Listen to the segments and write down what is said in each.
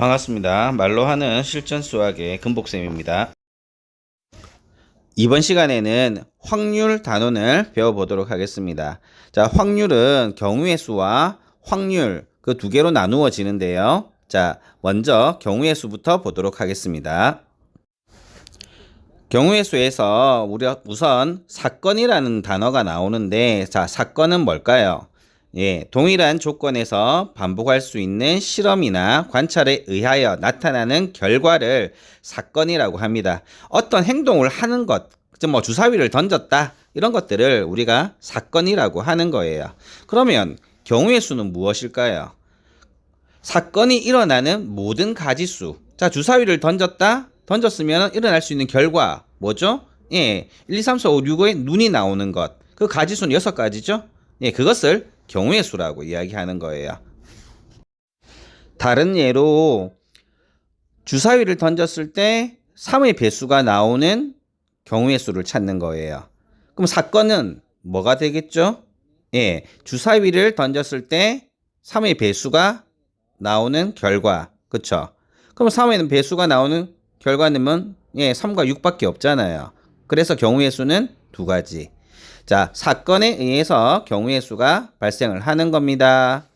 반갑습니다. 말로 하는 실전 수학의 금복쌤입니다. 이번 시간에는 확률 단원을 배워보도록 하겠습니다. 자, 확률은 경우의 수와 확률 그 두 개로 나누어지는데요. 자, 먼저 경우의 수부터 보도록 하겠습니다. 경우의 수에서 우리가 우선 사건이라는 단어가 나오는데, 자, 사건은 뭘까요? 동일한 조건에서 반복할 수 있는 실험이나 관찰에 의하여 나타나는 결과를 사건이라고 합니다. 어떤 행동을 하는 것, 뭐 주사위를 던졌다, 이런 것들을 우리가 사건이라고 하는 거예요. 그러면 경우의 수는 무엇일까요? 사건이 일어나는 모든 가지수. 자, 주사위를 던졌으면 일어날 수 있는 결과 뭐죠? 1, 2, 3, 4, 5, 6, 5의 눈이 나오는 것. 그 가지수는 6가지죠? 그것을 경우의 수라고 이야기하는 거예요. 다른 예로 주사위를 던졌을 때 3의 배수가 나오는 경우의 수를 찾는 거예요. 그럼 사건은 뭐가 되겠죠? 주사위를 던졌을 때 3의 배수가 나오는 결과. 그쵸? 그럼 3의 배수가 나오는 결과는 3과 6밖에 없잖아요. 그래서 경우의 수는 2가지. 자, 사건에 의해서 경우의 수가 발생을 하는 겁니다.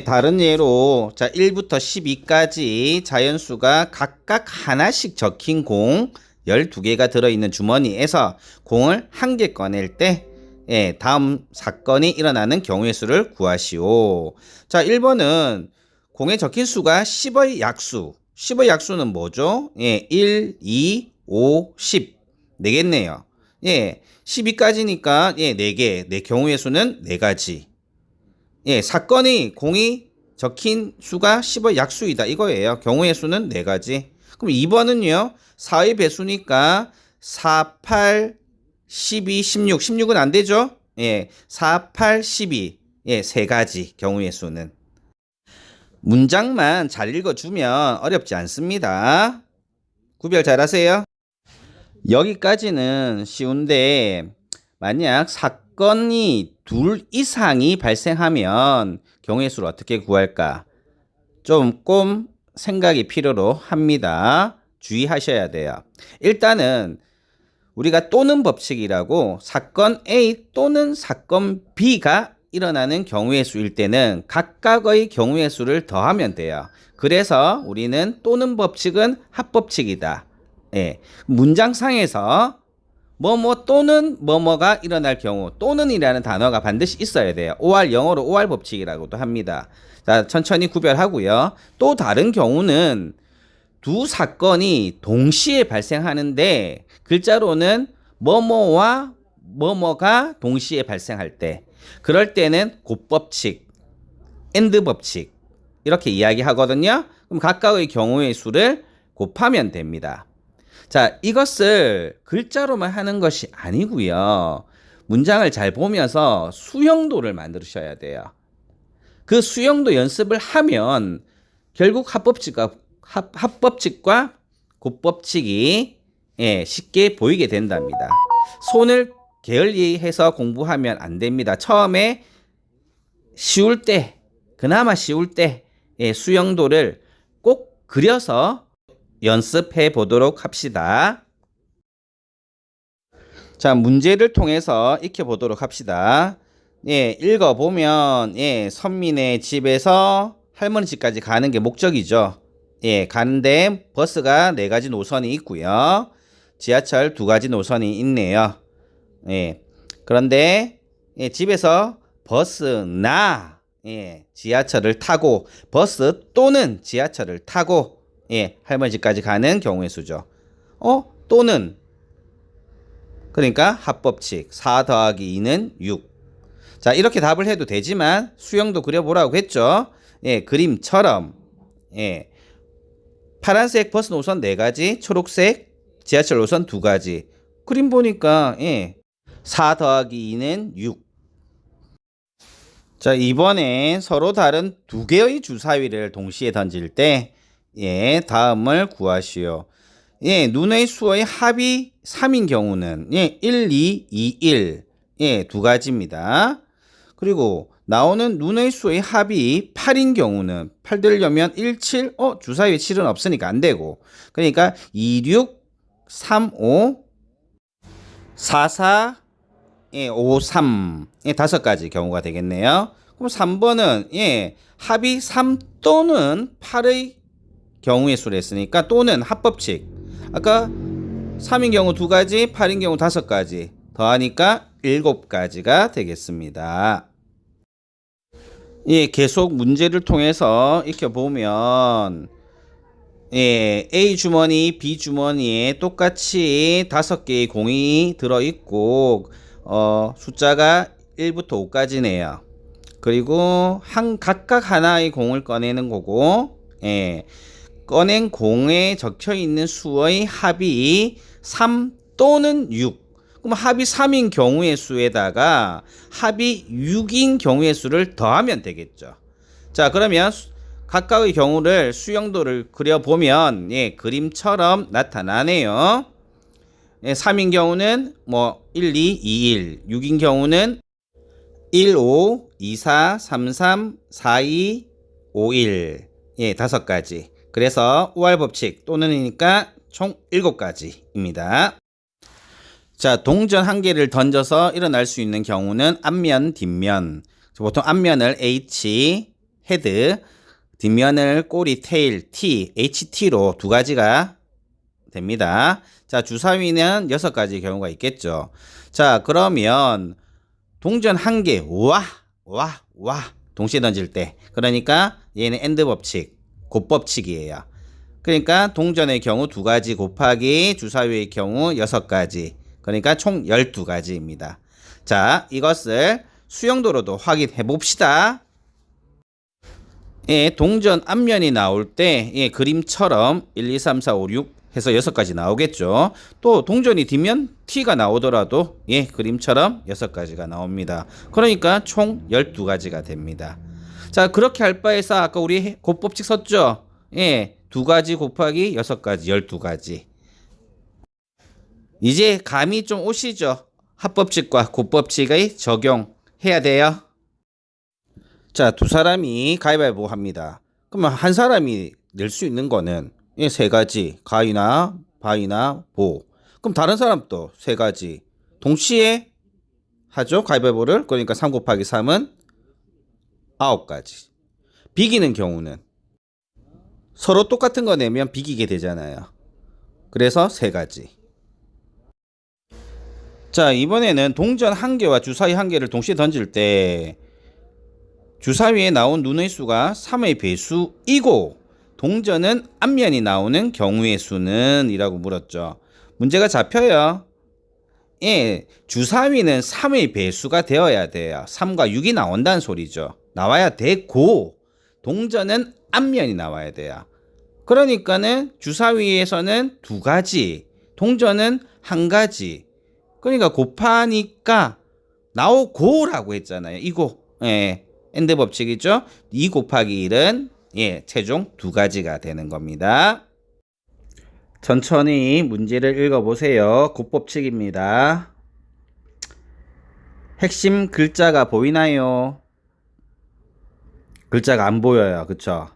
다른 예로 자 1부터 12까지 자연수가 각각 하나씩 적힌 공 12개가 들어있는 주머니에서 공을 한 개 꺼낼 때 다음 사건이 일어나는 경우의 수를 구하시오. 자, 1번은 공에 적힌 수가 10의 약수. 10의 약수는 뭐죠? 1, 2, 5, 10. 되겠네요. 12까지니까 4개, 내 경우의 수는 4가지. 사건이 공이 적힌 수가 10의 약수이다 이거예요. 경우의 수는 4가지. 그럼 2번은요. 4의 배수니까 4, 8, 12, 16. 16은 안 되죠? 4, 8, 12. 3가지 경우의 수는. 문장만 잘 읽어주면 어렵지 않습니다. 구별 잘 하세요. 여기까지는 쉬운데 만약 사건이 둘 이상이 발생하면 경우의 수를 어떻게 구할까? 조금 생각이 필요로 합니다. 주의하셔야 돼요. 일단은 우리가 또는 법칙이라고 사건 A 또는 사건 B가 일어나는 경우의 수일 때는 각각의 경우의 수를 더하면 돼요. 그래서 우리는 또는 법칙은 합법칙이다. 문장상에서 뭐뭐 또는 뭐뭐가 일어날 경우 또는이라는 단어가 반드시 있어야 돼요. OR 영어로 OR 법칙이라고도 합니다. 자, 천천히 구별하고요. 또 다른 경우는 두 사건이 동시에 발생하는데 글자로는 뭐뭐와 뭐뭐가 동시에 발생할 때 그럴 때는 곱법칙, 엔드 법칙 이렇게 이야기하거든요. 그럼 각각의 경우의 수를 곱하면 됩니다. 자, 이것을 글자로만 하는 것이 아니고요. 문장을 잘 보면서 수형도를 만드셔야 돼요. 그 수형도 연습을 하면 결국 합법칙과 곱법칙이 쉽게 보이게 된답니다. 손을 게을리해서 공부하면 안 됩니다. 처음에 쉬울 때, 그나마 쉬울 때 수형도를 꼭 그려서 연습해 보도록 합시다. 자, 문제를 통해서 익혀보도록 합시다. 읽어보면 선민의 집에서 할머니 집까지 가는 게 목적이죠. 가는데 버스가 4가지 노선이 있고요. 지하철 2가지 노선이 있네요. 그런데 집에서 버스나 지하철을 타고 버스 또는 지하철을 타고 할머니 집까지 가는 경우의 수죠. 또는 그러니까 합법칙 4 더하기 2는 6. 자, 이렇게 답을 해도 되지만 수형도 그려보라고 했죠. 그림처럼 파란색 버스 노선 4가지, 초록색 지하철 노선 2가지. 그림 보니까 4 더하기 2는 6. 자, 이번엔 서로 다른 2개의 주사위를 동시에 던질 때 다음을 구하시오. 눈의 수의 합이 3인 경우는 1, 2, 2, 1 2가지입니다. 그리고 나오는 눈의 수의 합이 8인 경우는 8 되려면 17, 주사위에 7은 없으니까 안 되고. 그러니까 26, 35, 44, 53, 다섯 가지 경우가 되겠네요. 그럼 3번은 합이 3 또는 8의 경우의 수를 했으니까 또는 합법칙. 아까 3인 경우 2가지, 8인 경우 5가지 더하니까 7가지가 되겠습니다. 계속 문제를 통해서 익혀보면 A 주머니, B 주머니에 똑같이 5개의 공이 들어있고 숫자가 1부터 5까지네요. 그리고 각각 하나의 공을 꺼내는 거고 꺼낸 공에 적혀있는 수의 합이 3 또는 6. 그럼 합이 3인 경우의 수에다가 합이 6인 경우의 수를 더하면 되겠죠. 자, 그러면 각각의 경우를 수영도를 그려보면 그림처럼 나타나네요. 3인 경우는 1, 2, 2, 1. 6인 경우는 1, 5, 2, 4, 3, 3, 4, 2, 5, 1. 5가지. 그래서 우알법칙 또는이니까 총 7가지입니다. 자, 동전 한 개를 던져서 일어날 수 있는 경우는 앞면, 뒷면. 보통 앞면을 H, 헤드, 뒷면을 꼬리, 테일, T, HT로 2가지가 됩니다. 자, 주사위는 6가지 경우가 있겠죠. 자, 그러면 동전 한 개, 와, 동시에 던질 때. 그러니까 얘는 엔드 법칙, 곱법칙이에요. 그러니까 동전의 경우 2가지 곱하기 주사위의 경우 6가지. 그러니까 총 12가지입니다. 자, 이것을 수영도로도 확인해 봅시다. 동전 앞면이 나올 때 그림처럼 1, 2, 3, 4, 5, 6 해서 6가지 나오겠죠. 또 동전이 뒷면 T가 나오더라도 그림처럼 6가지가 나옵니다. 그러니까 총 12가지가 됩니다. 자, 그렇게 할 바에서 아까 우리 곱법칙 썼죠. 2가지 곱하기 6가지, 12가지. 이제 감이 좀 오시죠. 합법칙과 곱법칙의 적용해야 돼요. 자, 두 사람이 가위바위보 합니다. 그러면 한 사람이 낼 수 있는 거는 3가지, 가위나 바위나 보. 그럼 다른 사람도 3가지 동시에 하죠, 가위바위보를. 그러니까 3 곱하기 3은 9가지. 비기는 경우는 서로 똑같은 거 내면 비기게 되잖아요. 그래서 3가지. 자, 이번에는 동전 1개와 주사위 1개를 동시에 던질 때 주사위에 나온 눈의 수가 3의 배수이고 동전은 앞면이 나오는 경우의 수는 이라고 물었죠. 문제가 잡혀요. 주사위는 3의 배수가 되어야 돼요. 3과 6이 나온다는 소리죠. 나와야 되고 동전은 앞면이 나와야 돼요. 그러니까는 주사위에서는 2가지, 동전은 1가지. 그러니까 곱하니까 나오고라고 했잖아요. 이고. 엔드 법칙이죠. 2 곱하기 1은 최종 2가지가 되는 겁니다. 천천히 문제를 읽어보세요. 곱법칙입니다. 핵심 글자가 보이나요? 글자가 안 보여요. 그쵸?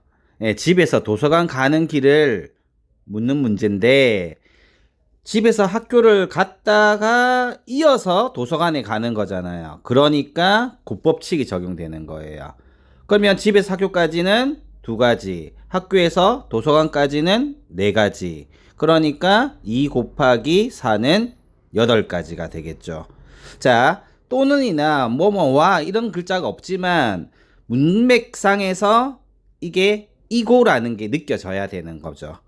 집에서 도서관 가는 길을 묻는 문제인데 집에서 학교를 갔다가 이어서 도서관에 가는 거잖아요. 그러니까 곱법칙이 적용되는 거예요. 그러면 집에서 학교까지는 2가지, 학교에서 도서관까지는 4가지. 그러니까 2 곱하기 4는 8가지가 되겠죠. 자, 또는이나 뭐뭐와 이런 글자가 없지만 문맥상에서 이게 이고라는 게 느껴져야 되는 거죠.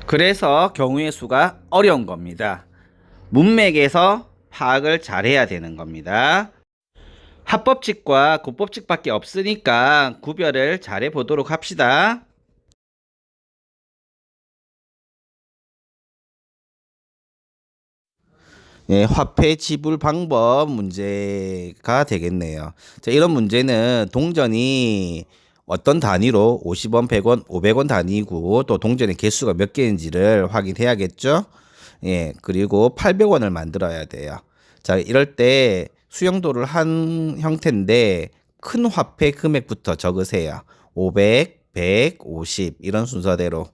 그래서 경우의 수가 어려운 겁니다. 문맥에서 파악을 잘해야 되는 겁니다. 합법칙과 곱법칙밖에 없으니까 구별을 잘해 보도록 합시다. 화폐 지불 방법 문제가 되겠네요. 자, 이런 문제는 동전이 어떤 단위로 50원, 100원, 500원 단위고 또 동전의 개수가 몇 개인지를 확인해야겠죠. 그리고 800원을 만들어야 돼요. 자, 이럴 때 수용도를 한 형태인데 큰 화폐 금액부터 적으세요. 500, 100, 50 이런 순서대로.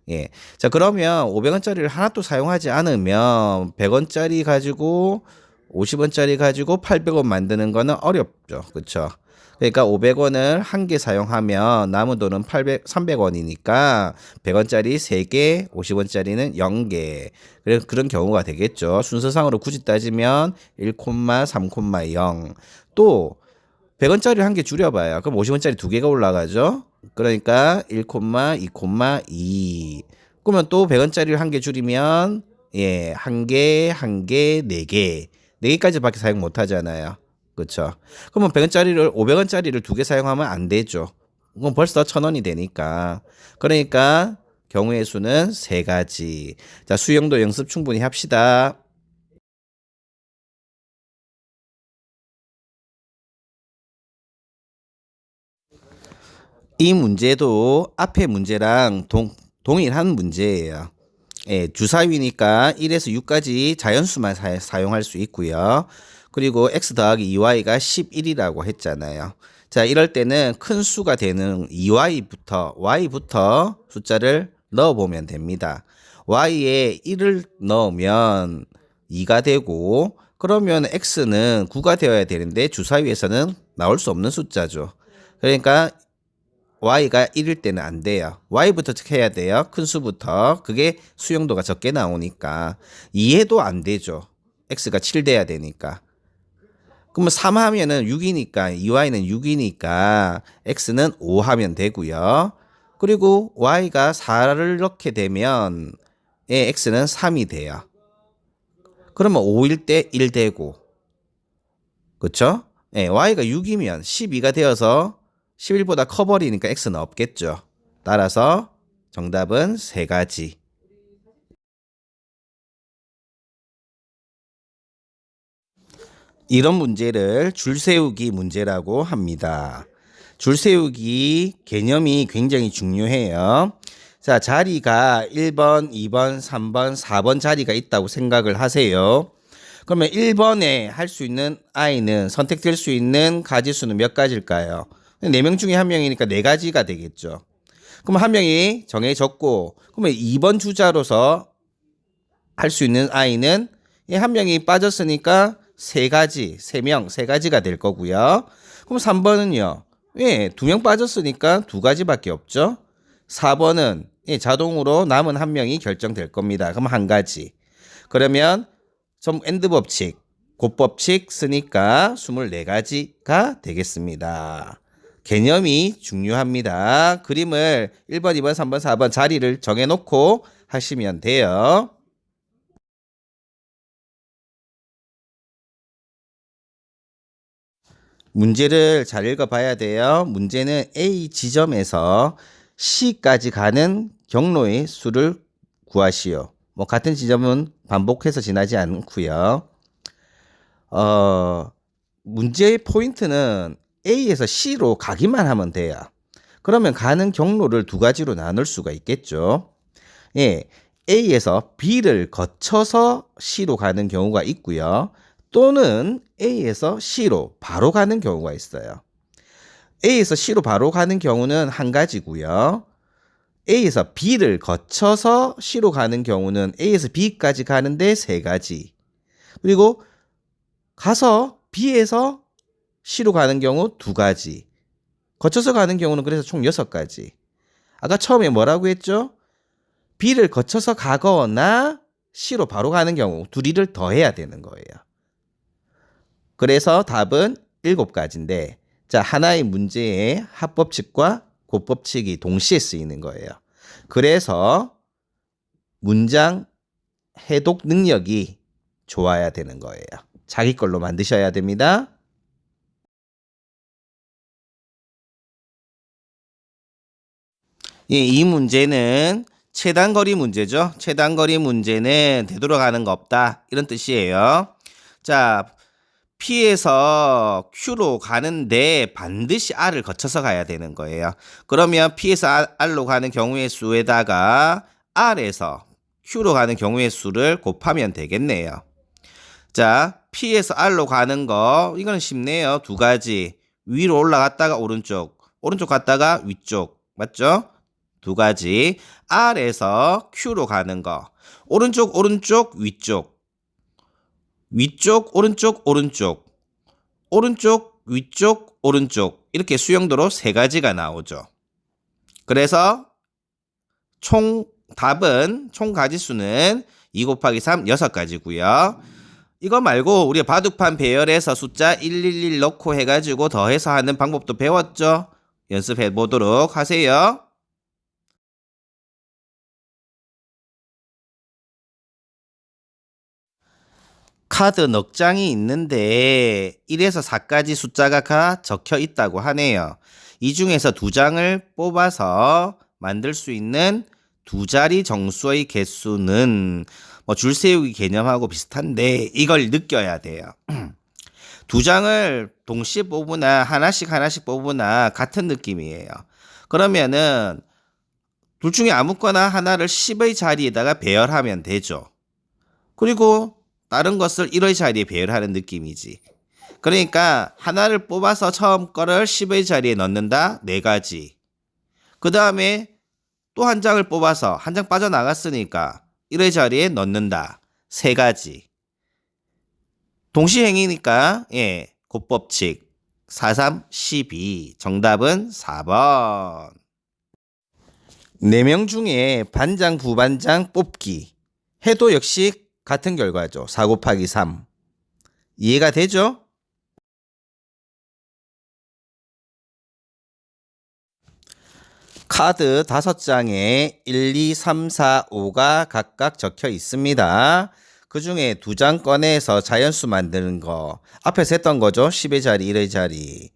예. 자, 그러면 500원짜리를 하나도 사용하지 않으면 100원짜리 가지고 50원짜리 가지고 800원 만드는 거는 어렵죠. 그렇죠? 그러니까 500원을 한 개 사용하면 남은 돈은 300원이니까 100원짜리 3개, 50원짜리는 0개. 그런 경우가 되겠죠. 순서상으로 굳이 따지면 1, 3,0. 또 100원짜리 한 개 줄여봐요. 그럼 50원짜리 2개가 올라가죠. 그러니까 1, 2, 2. 그러면 또 100원짜리를 한 개 줄이면 예, 한 개, 4개. 4개까지밖에 사용 못 하잖아요. 그렇죠? 그러면 100원짜리를 500원짜리를 2개 사용하면 안 되죠. 그건 벌써 1,000원이 되니까. 그러니까 경우의 수는 3가지. 자, 수용도 연습 충분히 합시다. 이 문제도 앞의 문제랑 동일한 문제예요. 예, 주사위니까 1에서 6까지 자연수만 사용할 수 있고요. 그리고 x 더하기 2y가 11이라고 했잖아요. 자, 이럴 때는 큰 수가 되는 y부터 숫자를 넣어보면 됩니다. y에 1을 넣으면 2가 되고 그러면 x는 9가 되어야 되는데 주사위에서는 나올 수 없는 숫자죠. 그러니까 y가 1일 때는 안 돼요. y부터 해야 돼요. 큰 수부터. 그게 수용도가 적게 나오니까. 2해도 안 되죠. x가 7 돼야 되니까. 그러면 3 하면은 6이니까 2y는 6이니까 x는 5 하면 되고요. 그리고 y가 4를 넣게 되면 x는 3이 돼요. 그러면 5일 때 1 되고. 그렇죠? y가 6이면 12가 되어서 11보다 커버리니까 x는 없겠죠. 따라서 정답은 3가지. 이런 문제를 줄세우기 문제라고 합니다. 줄세우기 개념이 굉장히 중요해요. 자, 자리가 1번, 2번, 3번, 4번 자리가 있다고 생각을 하세요. 그러면 1번에 할 수 있는 i는 선택될 수 있는 가지수는 몇 가지일까요? 4명 중에 1명이니까 4가지가 되겠죠. 그럼 1명이 정해졌고, 그러면 2번 주자로서 할 수 있는 i는 1명이 빠졌으니까 3가지, 3명, 3가지가 될 거고요. 그럼 3번은요. 2명 빠졌으니까 2가지밖에 없죠. 4번은 자동으로 남은 1명이 결정될 겁니다. 그럼 1가지. 그러면 좀 엔드 법칙, 곱법칙 쓰니까 24가지가 되겠습니다. 개념이 중요합니다. 그림을 1번, 2번, 3번, 4번 자리를 정해놓고 하시면 돼요. 문제를 잘 읽어봐야 돼요. 문제는 A 지점에서 C까지 가는 경로의 수를 구하시오. 뭐 같은 지점은 반복해서 지나지 않고요. 문제의 포인트는 A에서 C로 가기만 하면 돼요. 그러면 가는 경로를 2가지로 나눌 수가 있겠죠. A에서 B를 거쳐서 C로 가는 경우가 있고요. 또는 A에서 C로 바로 가는 경우가 있어요. A에서 C로 바로 가는 경우는 1가지고요. A에서 B를 거쳐서 C로 가는 경우는 A에서 B까지 가는데 3가지. 그리고 가서 B에서 C로 가는 경우 2가지. 거쳐서 가는 경우는 그래서 총 6가지. 아까 처음에 뭐라고 했죠? B를 거쳐서 가거나 C로 바로 가는 경우 2를 더해야 되는 거예요. 그래서 답은 7가지인데 자, 하나의 문제에 합법칙과 곱법칙이 동시에 쓰이는 거예요. 그래서 문장 해독 능력이 좋아야 되는 거예요. 자기 걸로 만드셔야 됩니다. 이 문제는 최단거리 문제죠. 최단거리 문제는 되돌아가는 거 없다. 이런 뜻이에요. 자, P에서 Q로 가는데 반드시 R을 거쳐서 가야 되는 거예요. 그러면 P에서 R로 가는 경우의 수에다가 R에서 Q로 가는 경우의 수를 곱하면 되겠네요. 자, P에서 R로 가는 거 이거는 쉽네요. 두 가지. 위로 올라갔다가 오른쪽, 오른쪽 갔다가 위쪽. 맞죠? 두 가지. R에서 Q로 가는 거. 오른쪽, 오른쪽, 위쪽. 위쪽, 오른쪽, 오른쪽. 오른쪽, 위쪽, 오른쪽. 이렇게 수용도로 세 가지가 나오죠. 그래서 총 답은 총 가지수는 2 곱하기 3 6가지고요. 이거 말고 우리가 바둑판 배열에서 숫자 111 넣고 해가지고 더해서 하는 방법도 배웠죠? 연습해 보도록 하세요. 카드 넉 장이 있는데 1에서 4까지 숫자가 적혀 있다고 하네요. 이 중에서 2장을 뽑아서 만들 수 있는 두 자리 정수의 개수는 뭐 줄 세우기 개념하고 비슷한데 이걸 느껴야 돼요. 두 장을 동시에 뽑으나 하나씩 뽑으나 같은 느낌이에요. 그러면은 둘 중에 아무거나 하나를 10의 자리에다가 배열하면 되죠. 그리고 다른 것을 1의 자리에 배열하는 느낌이지. 그러니까 하나를 뽑아서 처음 거를 10의 자리에 넣는다. 4가지. 그 다음에 또 한 장을 뽑아서 한 장 빠져나갔으니까 1의 자리에 넣는다. 3가지. 동시행위니까 곱법칙 4, 3, 12. 정답은 4번. 4명 중에 반장, 부반장 뽑기 해도 역시 같은 결과죠. 4 곱하기 3. 이해가 되죠? 카드 5장에 1, 2, 3, 4, 5가 각각 적혀 있습니다. 그 중에 2장 꺼내서 자연수 만드는 거. 앞에서 했던 거죠. 10의 자리, 1의 자리.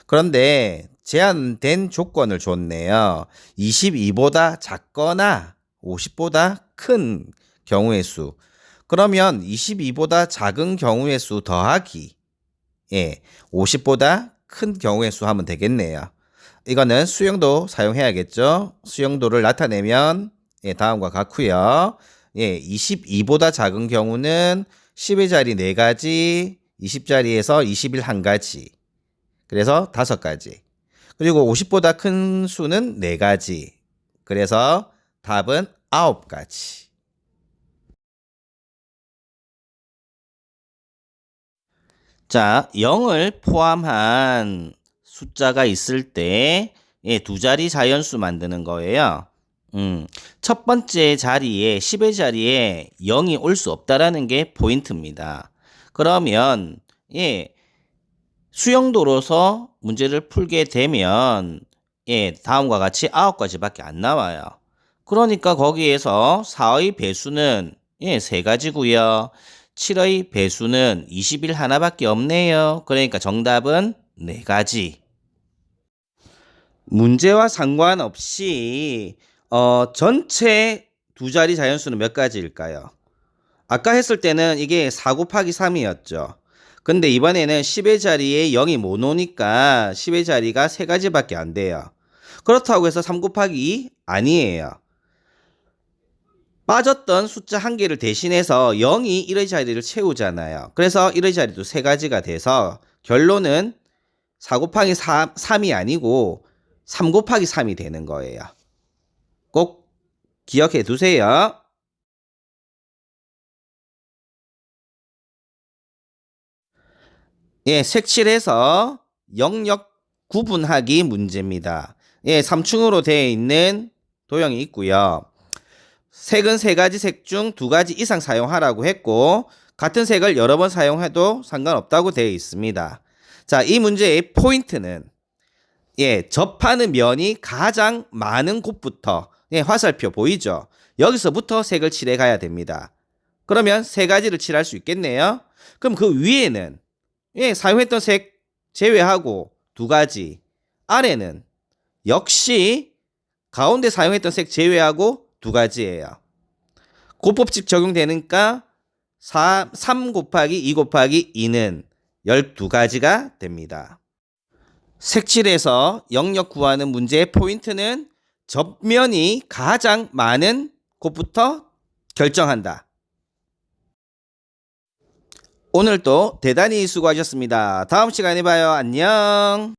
그런데 제한된 조건을 줬네요. 22보다 작거나 50보다 큰 경우의 수. 그러면 22보다 작은 경우의 수 더하기 50보다 큰 경우의 수 하면 되겠네요. 이거는 수용도 사용해야겠죠. 수용도를 나타내면 다음과 같고요. 22보다 작은 경우는 10의 자리 4가지, 20자리에서 21 1가지. 그래서 5가지. 그리고 50보다 큰 수는 4가지. 그래서 답은 9가지. 자, 0을 포함한 숫자가 있을 때 두 자리 자연수 만드는 거예요. 첫 번째 자리에 10의 자리에 0이 올 수 없다라는 게 포인트입니다. 그러면 수용도로서 문제를 풀게 되면 다음과 같이 9가지밖에 안 나와요. 그러니까 거기에서 4의 배수는 3가지고요. 7의 배수는 21 하나밖에 없네요. 그러니까 정답은 4가지. 문제와 상관없이 전체 두 자리 자연수는 몇 가지일까요? 아까 했을 때는 이게 4 곱하기 3이었죠. 근데 이번에는 10의 자리에 0이 못 오니까 10의 자리가 3가지밖에 안 돼요. 그렇다고 해서 3 곱하기 2? 아니에요. 빠졌던 숫자 1개를 대신해서 0이 1의 자리를 채우잖아요. 그래서 1의 자리도 3가지가 돼서 결론은 4 곱하기 3이 아니고 3 곱하기 3이 되는 거예요. 꼭 기억해 두세요. 색칠해서 영역 구분하기 문제입니다. 3층으로 되어 있는 도형이 있고요. 색은 3가지 색 중 2가지 이상 사용하라고 했고 같은 색을 여러 번 사용해도 상관없다고 되어 있습니다. 자, 이 문제의 포인트는 접하는 면이 가장 많은 곳부터 화살표 보이죠? 여기서부터 색을 칠해 가야 됩니다. 그러면 3가지를 칠할 수 있겠네요. 그럼 그 위에는 사용했던 색 제외하고 2가지, 아래는 역시 가운데 사용했던 색 제외하고 2가지예요. 곱법칙 적용되니까 3 곱하기 2 곱하기 2는 12가지가 됩니다. 색칠해서 영역 구하는 문제의 포인트는 접면이 가장 많은 곳부터 결정한다. 오늘도 대단히 수고하셨습니다. 다음 시간에 봐요. 안녕.